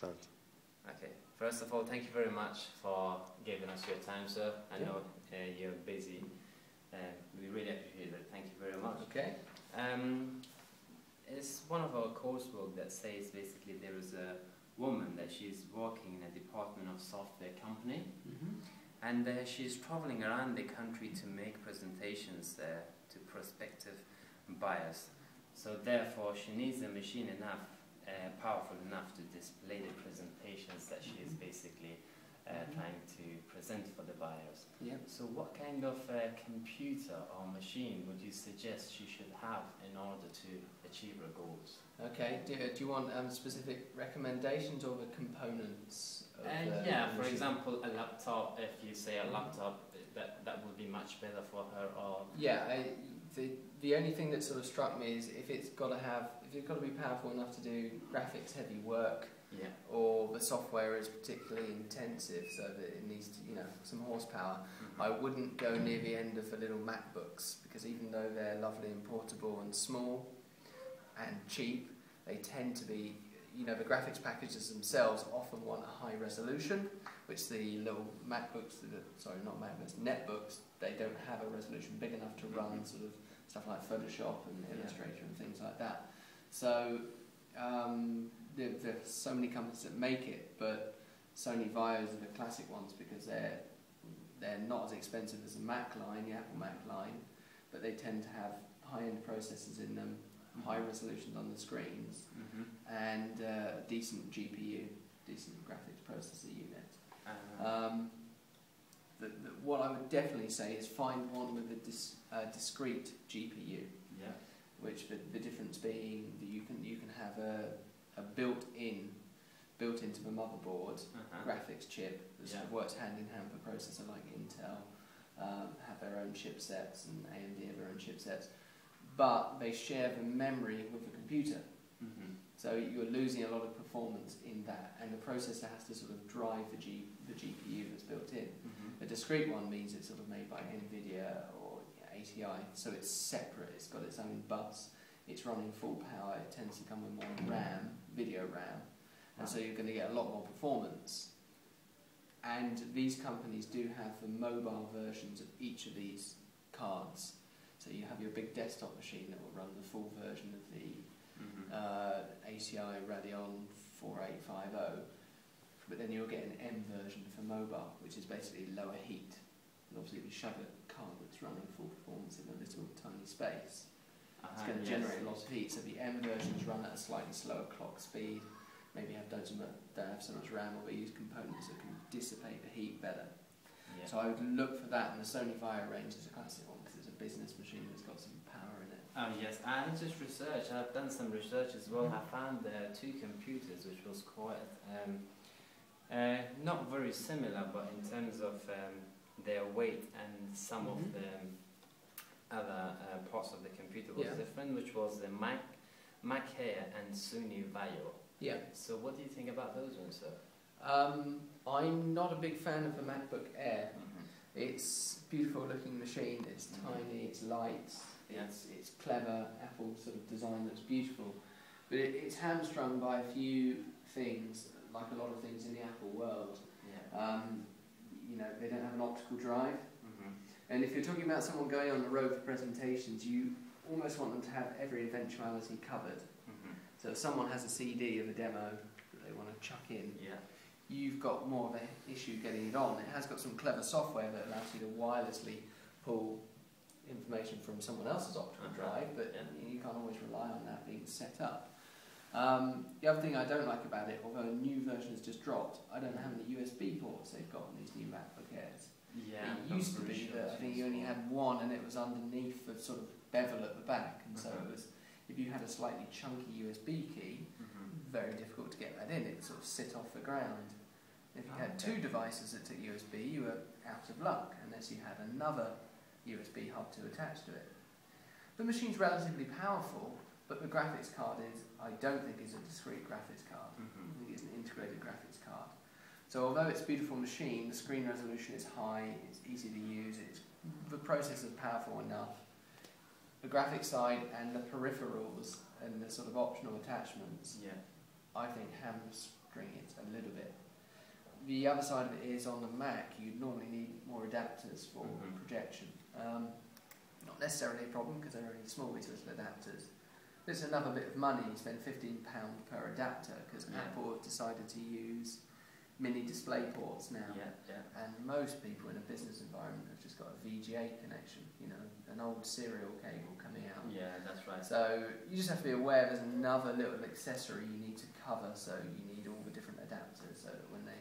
Okay. First of all, thank you very much for giving us your time, sir. I know you're busy. We really appreciate it. Thank you very much. Okay. It's one of our coursework that says basically there is a woman that she's working in a department of software company, and she's traveling around the country to make presentations to prospective buyers. So therefore, she needs a machine enough, powerful enough to display the presentations that she is basically trying to present for the buyers. Yep. So what kind of computer or machine would you suggest she should have in order to achieve her goals? Okay, do you want specific recommendations or the components of yeah, the for machine? example, a laptop. If you say a laptop, that would be much better for her. Or yeah, the only thing that sort of struck me is if it's got to be powerful enough to do graphics heavy work, or the software is particularly intensive, so that it needs to, some horsepower. I wouldn't go near the end of the little MacBooks, because even though they're lovely and portable and small and cheap, they tend to be, the graphics packages themselves often want a high resolution, which the little MacBooks, not MacBooks, netbooks, they don't have a resolution big enough to run sort of stuff like Photoshop and Illustrator and things like that. So there are so many companies that make it, but Sony Vios are the classic ones because they're not as expensive as the Mac line, the Apple Mac line, but they tend to have high-end processors in them, high resolutions on the screens, and decent GPU, decent graphics processor unit. What I would definitely say is find one with a discrete GPU. Yeah. Which the difference being that you can have a built-into the motherboard graphics chip that sort of works hand in hand with a processor like Intel, have their own chipsets, and AMD have their own chipsets, but they share the memory with the computer. So you're losing a lot of performance in that, and the processor has to sort of drive the GPU that's built in. A discrete one means it's sort of made by NVIDIA or ATI, so it's separate, it's got its own bus, it's running full power, it tends to come with more RAM, video RAM, and so you're going to get a lot more performance. And these companies do have the mobile versions of each of these cards. So you have your big desktop machine that will run the full version of the ATI Radeon 4850, but then you'll get an M version for mobile, which is basically lower heat. And obviously if you shove a card that's running full performance in a little tiny space, it's going to generate lots of heat. So the M versions run at a slightly slower clock speed, maybe don't have so much RAM, or they use components that can dissipate the heat better. So I would look for that, and the Sony Vaio range is a classic one because it's a business machine that's got some power in it. Oh yes, and just research. I've done some research as well. I found two computers which was quite not very similar, but in terms of their weight and some of the other parts of the computer was different, which was the Mac Air and Sony Vaio. Yeah. So what do you think about those ones, sir? I'm not a big fan of the MacBook Air. It's a beautiful looking machine, it's tiny, it's light, it's clever, Apple sort of design that's beautiful, but it's hamstrung by a few things, like a lot of things in the Apple world. They don't have an optical drive, and if you're talking about someone going on the road for presentations, you almost want them to have every eventuality covered. So if someone has a CD of a demo that they want to chuck in, you've got more of an issue getting it on. It has got some clever software that allows you to wirelessly pull information from someone else's optical drive, but you can't always rely on that being set up. The other thing I don't like about it, although a new version has just dropped, I don't know how many USB ports they've got on these new MacBook Airs. It used to be that I think you only had one, and it was underneath the sort of bevel at the back, and so it was, if you had a slightly chunky USB key, very difficult to get that in. It would sort of sit off the ground. If you had two devices that took USB, you were out of luck unless you had another USB hub to attach to it. The machine's relatively powerful, but the graphics card I don't think is a discrete graphics card. I think it's an integrated graphics card. So although it's a beautiful machine, the screen resolution is high, it's easy to use, the processor is powerful enough. The graphics side and the peripherals and the sort of optional attachments, I think string it a little bit. The other side of it is on the Mac, you'd normally need more adapters for projection. Not necessarily a problem because they're only small little adapters. It's another bit of money. You spend £15 per adapter because Apple have decided to use mini display ports now, and most people in a business environment have just got a VGA connection, you know, an old serial cable coming out. Yeah, that's right. So you just have to be aware there's another little accessory you need to cover, so you need all the different adapters so that when they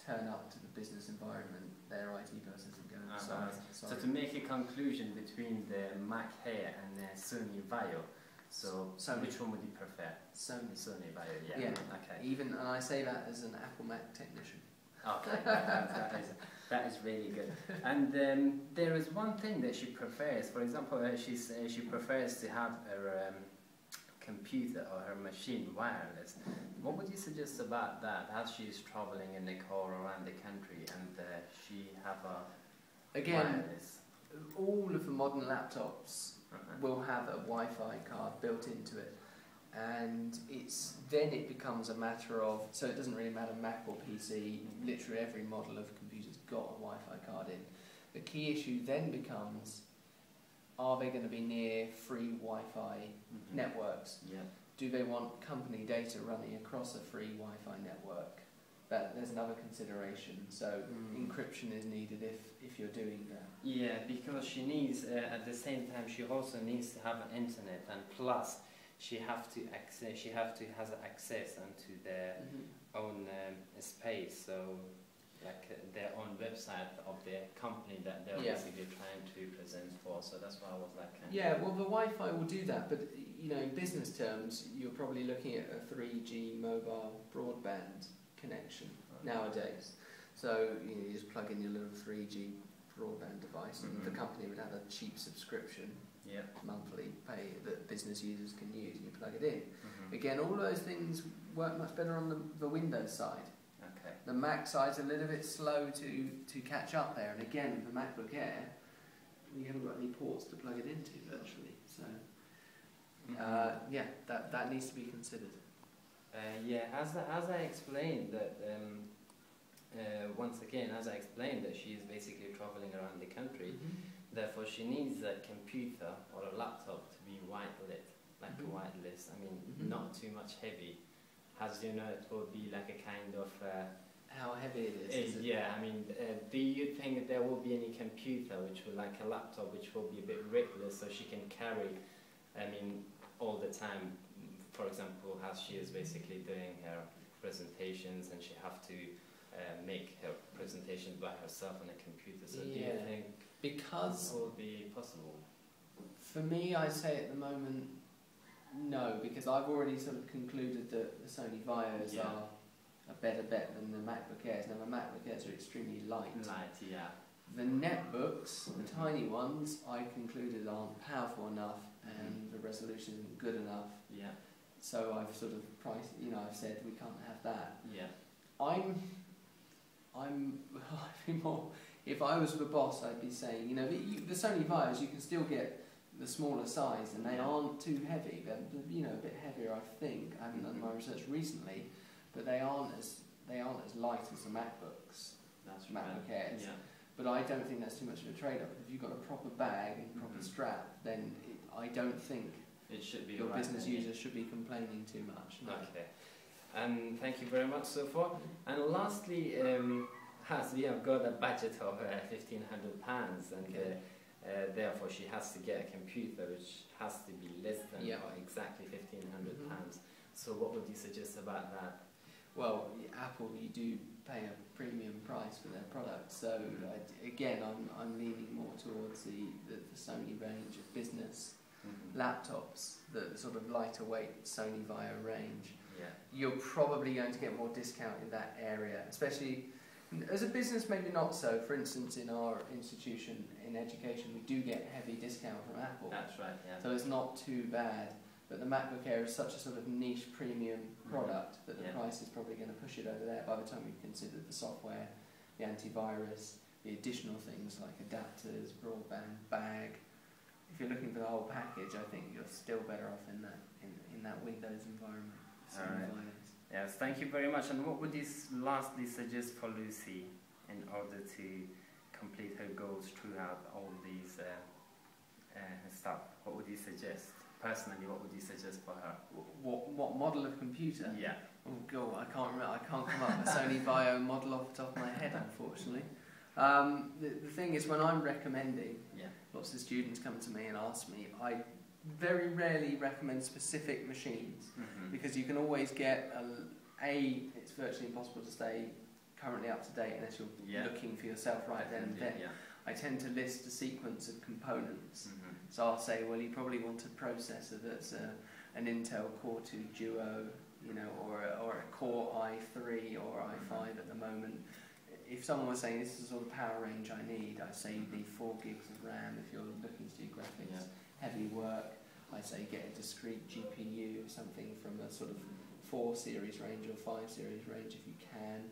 turn up to the business environment, their IT person isn't going, sorry. So to make a conclusion between the Mac Air and the Sony Vaio, so which one would you prefer? Sony Vaio, yeah. Okay. Even, and I say that as an Apple Mac technician. Okay, that is really good. And there is one thing that she prefers. For example, she prefers to have her computer or her machine wireless. What would you suggest about that? As she's traveling in the car around the country and she have a wireless? All of the modern laptops will have a Wi-Fi card built into it, and then it becomes a matter of, so it doesn't really matter Mac or PC, literally every model of computer's got a Wi-Fi card in. The key issue then becomes, are they going to be near free Wi-Fi networks? Do they want company data running across a free Wi-Fi network? There's another consideration. So encryption is needed if you're doing that. Yeah, because she needs, at the same time, she also needs to have an internet, and plus she have to has access onto their own space. So like their own website of the company that they're basically trying to present for. So that's why I was like, well, the Wi-Fi will do that, but you know, in business terms, you're probably looking at a 3G mobile broadband connection nowadays. So you just plug in your little 3G broadband device, and the company would have a cheap subscription, monthly pay that business users can use, and you plug it in. Again, all those things work much better on the Windows side. The Mac side's a little bit slow to catch up there, and again, with the MacBook Air, you haven't got any ports to plug it into virtually. So that needs to be considered. As I explained that, once again, as I explained that she is basically traveling around the country, therefore she needs a computer or a laptop to be white lit, like a wireless. I mean, not too much heavy. As you know, it will be like a kind of... how heavy it is? I mean, do you think that there will be any computer which will, like a laptop, which will be a bit weightless so she can carry, I mean, all the time? For example, as she is basically doing her presentations and she have to make her presentations by herself on a computer. So do you think because it will be possible? For me, I say at the moment, no, because I've already sort of concluded that the Sony Vaios are a better bet than the MacBook Airs. Now, the MacBook Airs are extremely light. The netbooks, the tiny ones, I concluded aren't powerful enough and the resolution isn't good enough. So I've sort of priced, you know, I've said we can't have that. I'm more, if I was the boss, I'd be saying, you know, the Sony Vaios, you can still get the smaller size and they aren't too heavy. They're, you know, a bit heavier, I think. I haven't done my research recently, but they aren't as light as the MacBooks, MacBook Airs. But I don't think that's too much of a trade-off. If you've got a proper bag and proper strap, then I don't think it should be your business users should be complaining too much. No. Okay. And thank you very much so far. And lastly, as we have got a budget of £1,500, and therefore she has to get a computer which has to be less than exactly £1,500. So what would you suggest about that? Well, Apple, you do pay a premium price for their products. So again, I'm leaning more towards the Sony range of business laptops, the sort of lighter weight Sony Vaio range. You're probably going to get more discount in that area, especially as a business, maybe not so. For instance, in our institution in education, we do get heavy discount from Apple. That's right, So it's not too bad. But the MacBook Air is such a sort of niche premium product that the price is probably going to push it over there by the time we've considered the software, the antivirus, the additional things like adapters, broadband, bag. If you're looking for the whole package, I think you're still better off in that Windows environment. Yes, thank you very much. And what would you lastly suggest for Lucy in order to complete her goals throughout all these stuff? What would you suggest? Personally, what would you suggest for her? What model of computer? Yeah. Oh god, I can't remember. I can't come up with a Sony Vaio model off the top of my head, unfortunately. The thing is, when I'm recommending, lots of students come to me and ask me, I very rarely recommend specific machines, because you can always get it's virtually impossible to stay currently up to date unless you're looking for yourself right then and then. I tend to list a sequence of components. So I'll say, well, you probably want a processor that's an Intel Core 2 Duo, you know, or a Core i3 or i5 at the moment. If someone was saying this is the sort of power range I need, I say you need 4 gigs of RAM if you're looking to do graphics, heavy work. I say get a discrete GPU, something from a sort of 4 series range or 5 series range if you can.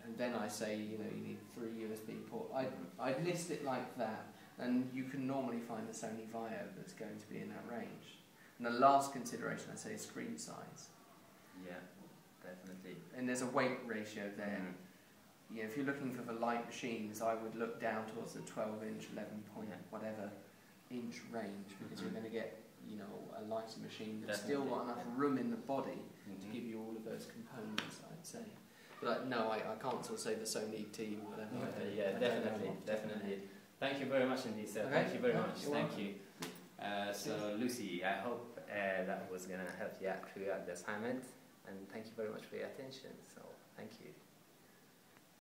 And then I say, you know, you need 3 USB ports. I'd list it like that, and you can normally find a Sony Vaio that's going to be in that range. And the last consideration I say is screen size. Yeah, definitely. And there's a weight ratio there. You know, if you're looking for the light machines, I would look down towards the 12-inch, 11 point whatever inch range, because you're going to get, you know, a lighter machine that's still got enough room in the body to give you all of those components, I'd say. But no, I can't sort of say the Sony T or whatever. Yeah, definitely. Thank you very much indeed, sir. Thank you very much. Thank you. So, Lucy, I hope that was going to help you out throughout the assignment, and thank you very much for your attention. So, thank you.